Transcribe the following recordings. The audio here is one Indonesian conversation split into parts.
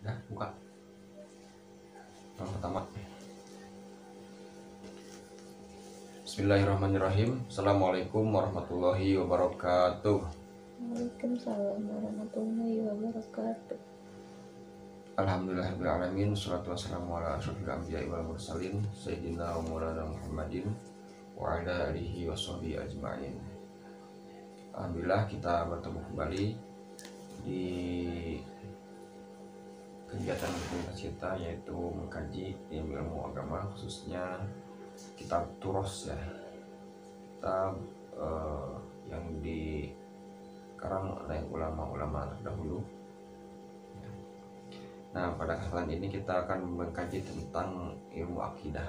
Nah, buka. Yang pertama. Bismillahirrahmanirrahim. Assalamualaikum warahmatullahi wabarakatuh. Waalaikumsalam warahmatullahi wabarakatuh. Alhamdulillahirabbil alamin. Wassalatu wassalamu ala asyrofil anbiya'i wal mursalin sayyidina wa maulana Muhammadin wa ala alihi washabihi ajma'in. Alhamdulillah kita bertemu kembali di kegiatan komunitas kita, yaitu mengkaji ilmu agama, khususnya kitab Turos ya, kitab yang dikarang oleh ulama-ulama terdahulu. Nah, pada kesempatan ini kita akan mengkaji tentang ilmu akidah.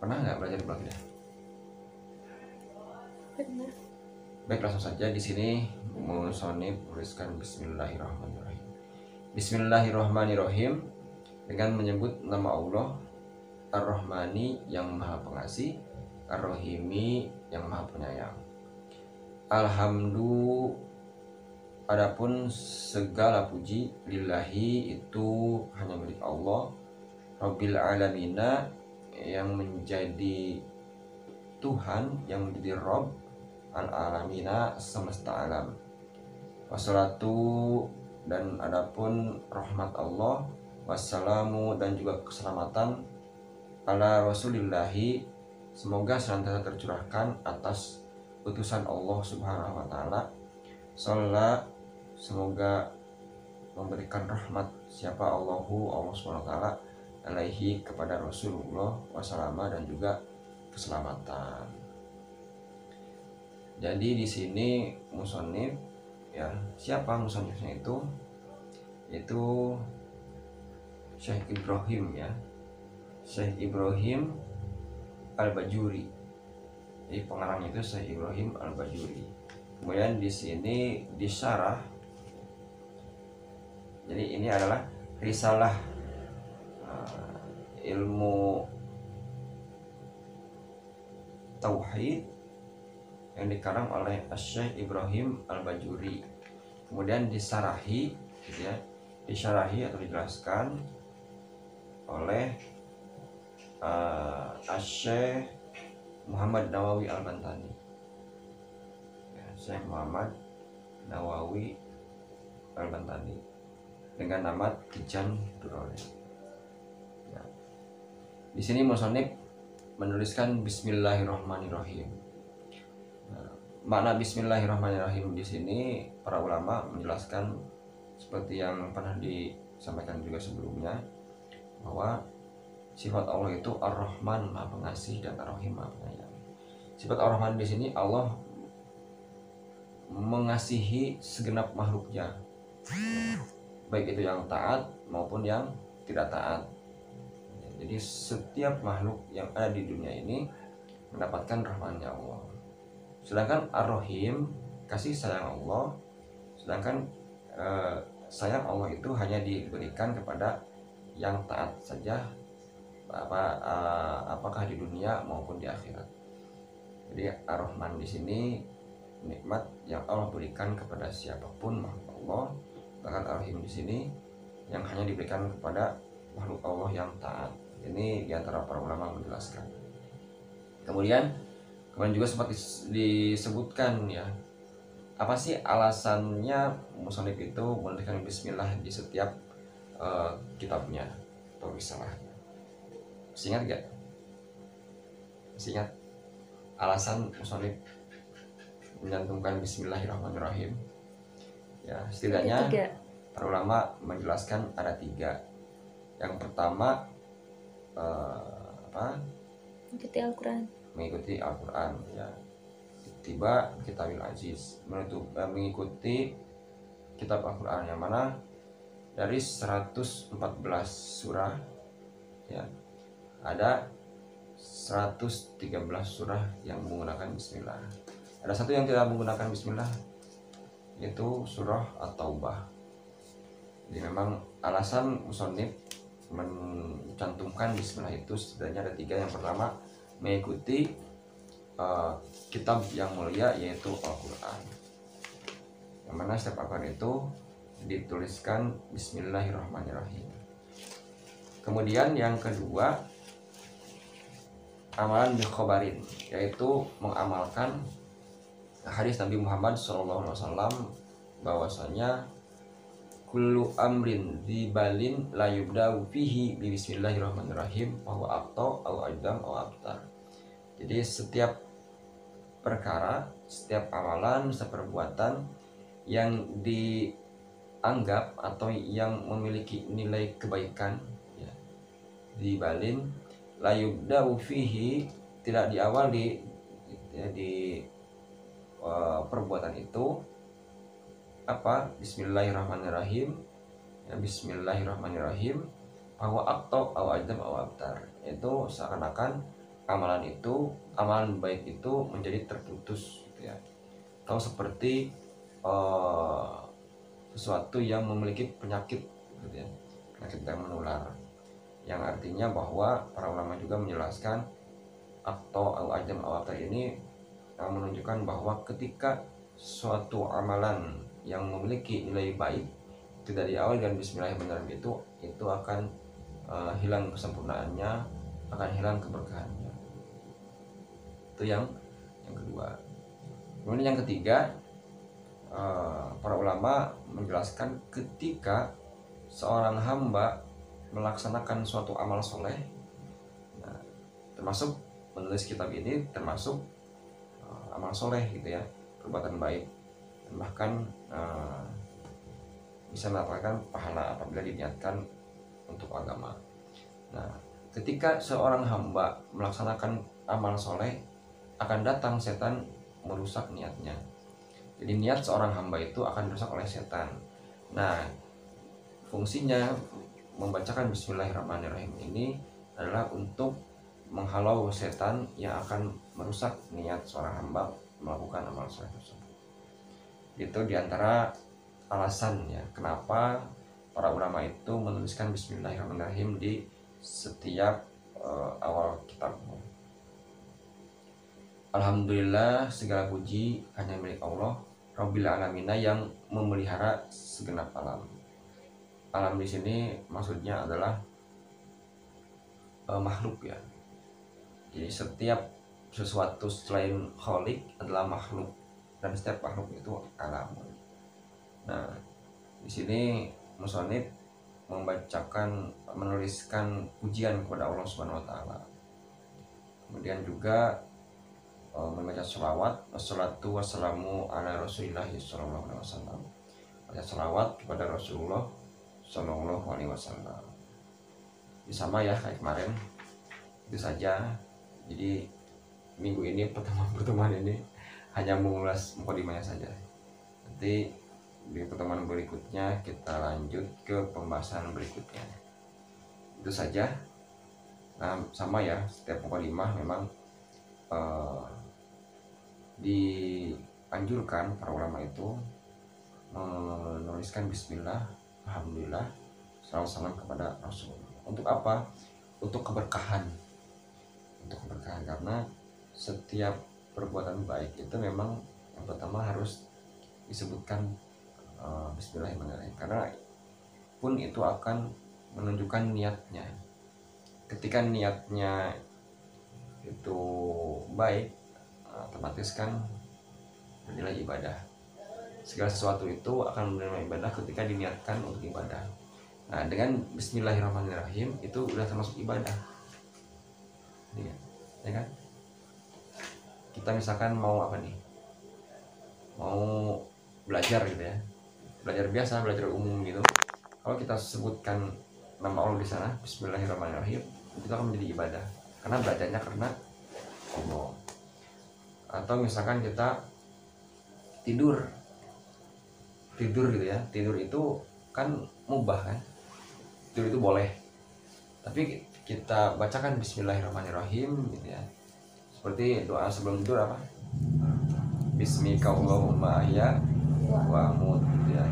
Pernah nggak belajar ilmu akidah? Benar. Baik, langsung saja. Di sini musonif tuliskan Bismillahirrahmanirrahim. Bismillahirrahmanirrahim, dengan menyebut nama Allah Ar-Rahmani yang Maha Pengasih, Ar-Rahimi yang Maha Penyayang. Adapun segala puji lillahi itu hanya milik Allah, Rabbil Alamina yang menjadi Tuhan, yang menjadi Rabb, Al-Alamina semesta alam. Wassalatu, dan adapun rahmat Allah, wassalamu, dan juga keselamatan, ala Rasulillahi, semoga senantiasa tercurahkan atas utusan Allah Subhanahu wa taala. Sholat, semoga memberikan rahmat siapa Allah Subhanahu wa taala alaihi, kepada Rasulullah, wassalama, dan juga keselamatan. Jadi di sini musonif ya, siapa musonifnya itu? Itu Syekh Ibrahim ya, Syekh Ibrahim Al-Bajuri. Jadi pengarangnya itu Syekh Ibrahim Al-Bajuri. Kemudian di sini disyarah. Jadi ini adalah risalah ilmu tauhid yang dikarang oleh Syekh Ibrahim Al-Bajuri. Kemudian disarahi gitu ya, disyarahi atau dijelaskan oleh Syekh Muhammad Nawawi Al-Bantani ya, Syekh Muhammad Nawawi Al-Bantani dengan nama Tijan Durore ya. Di sini musonif menuliskan Bismillahirrahmanirrahim. Makna Bismillahirrahmanirrahim di sini para ulama menjelaskan seperti yang pernah disampaikan juga sebelumnya, bahwa sifat Allah itu Ar-Rahman, Maha Pengasih, dan Ar-Rahim, Maha Penyayang. Sifat Ar-Rahman di sini Allah mengasihi segenap makhluknya, baik itu yang taat maupun yang tidak taat. Jadi setiap makhluk yang ada di dunia ini mendapatkan rahmannya Allah. Sedangkan Ar-Rahim, kasih sayang Allah, sedangkan sayang Allah itu hanya diberikan kepada yang taat saja, apakah di dunia maupun di akhirat. Jadi Ar-Rahman di sini nikmat yang Allah berikan kepada siapapun makhluk Allah. Bahkan Ar-Rahim di sini yang hanya diberikan kepada makhluk Allah yang taat. Ini diantara para ulama menjelaskan. Kemudian juga sempat disebutkan ya, apa sih alasannya musonif itu menuliskan Bismillah di setiap kitabnya atau risalahnya. Masih ingat gak? Masih ingat alasan musonif menyantumkan Bismillahirrahmanirrahim? Ya, setidaknya para ulama menjelaskan ada 3. Yang pertama Mengikuti Al-Quran. Mengikuti Al-Quran ya, tiba Kitabil Aziz, mengikuti kitab Al-Quran yang mana dari 114 surah ya, ada 113 surah yang menggunakan Bismillah. Ada satu yang tidak menggunakan Bismillah, yaitu surah At-Taubah. Jadi memang alasan musonif mencantumkan Bismillah itu setidaknya ada 3. Yang pertama, mengikuti kitab yang mulia, yaitu Al-Quran, yang mana setiap Al-Quran itu dituliskan Bismillahirrahmanirrahim. Kemudian yang kedua, amalan bi khobarin, yaitu mengamalkan hadis Nabi Muhammad SAW bahwasanya kullu amrin dibalin la yubda'u fihi bi bismillahirrahmanirrahim bahwa aqta au ajdam au abtar. Jadi setiap perkara, setiap amalan, setiap perbuatan yang dianggap atau yang memiliki nilai kebaikan ya, dibalin la yubda'u fihi, tidak diawali ya, di perbuatan itu apa Bismillahirrahmanirrahim ya, Bismillahirrahmanirrahim bahwa aqta au ajdam au abtar, itu seakan-akan amalan baik itu menjadi terputus gitu ya, atau seperti sesuatu yang memiliki penyakit gitu ya, penyakit yang menular, yang artinya bahwa para ulama juga menjelaskan aqta au ajdam au abtar ini menunjukkan bahwa ketika suatu amalan yang memiliki nilai baik tidak diawali dengan Bismillahirrahmanirrahim, itu akan hilang kesempurnaannya, akan hilang keberkahannya. Itu yang kedua. Kemudian yang ketiga, para ulama menjelaskan ketika seorang hamba melaksanakan suatu amal soleh, nah, termasuk menulis kitab ini termasuk amal soleh gitu ya, perbuatan baik, dan bahkan bisa mendapatkan pahala apabila diniatkan untuk agama. Nah, ketika seorang hamba melaksanakan amal soleh, akan datang setan merusak niatnya. Jadi niat seorang hamba itu akan dirusak oleh setan. Nah, fungsinya membacakan Bismillahirrahmanirrahim ini adalah untuk menghalau setan yang akan merusak niat seorang hamba melakukan amal soleh tersebut. Itu diantara alasan ya kenapa para ulama itu menuliskan Bismillahirrahmanirrahim di setiap awal kitab. Alhamdulillah, segala puji hanya milik Allah Rabbil Alamina yang memelihara segenap alam. Alam di sini maksudnya adalah makhluk ya. Jadi setiap sesuatu selain Khalik adalah makhluk, dan setiap makhluk itu alam. Nah, di sini musannif menuliskan pujian kepada Allah Subhanahu wa taala. Kemudian juga membaca sholawat, wassalatu wassalamu ala Rasulillah sallallahu alaihi wasallam. Baca sholawat kepada Rasulullah sallallahu alaihi wasallam. Sama ya kayak kemarin. Itu saja. Jadi minggu ini pertemuan ini hanya mengulas mukadimahnya saja. Nanti di pertemuan berikutnya kita lanjut ke pembahasan berikutnya. Itu saja. Nah, sama ya, setiap mukadimah memang dianjurkan para ulama itu menuliskan Bismillah, Alhamdulillah, salam kepada Rasulullah. Untuk apa? Untuk keberkahan. Karena setiap perbuatan baik itu memang yang pertama harus disebutkan Bismillahirrahmanirrahim, karena pun itu akan menunjukkan niatnya. Ketika niatnya itu baik, otomatis kan bernilai ibadah. Segala sesuatu itu akan bernilai ibadah ketika diniatkan untuk ibadah. Nah, dengan Bismillahirrahmanirrahim itu udah termasuk ibadah. Ya kan? Kita misalkan mau apa nih? Mau belajar gitu ya. Belajar biasa, belajar umum gitu. Kalau kita sebutkan nama Allah di sana, Bismillahirrahmanirrahim, itu akan menjadi ibadah. Karena belajarnya karena Allah. Atau misalkan kita tidur gitu ya. Tidur itu kan mubah kan? Tidur itu boleh. Tapi kita bacakan Bismillahirrahmanirrahim gitu ya. Seperti doa sebelum tidur apa? Bismika Allahumma ahya wa amut gitu ya.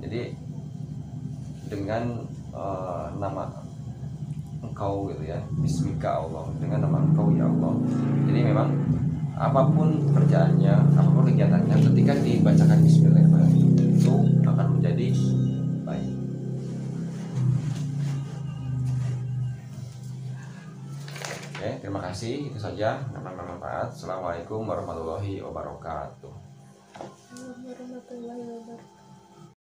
Jadi dengan nama Engkau gitu ya, Bismika Allah, dengan nama Engkau ya Allah. Jadi memang apapun pekerjaannya, apapun kegiatannya, ketika dibacakan Bismillahirrahmanirrahim itu akan menjadi Oke, terima kasih. Itu saja. Bermanfaat. Assalamualaikum warahmatullahi wabarakatuh. Warahmatullahi wabarakatuh.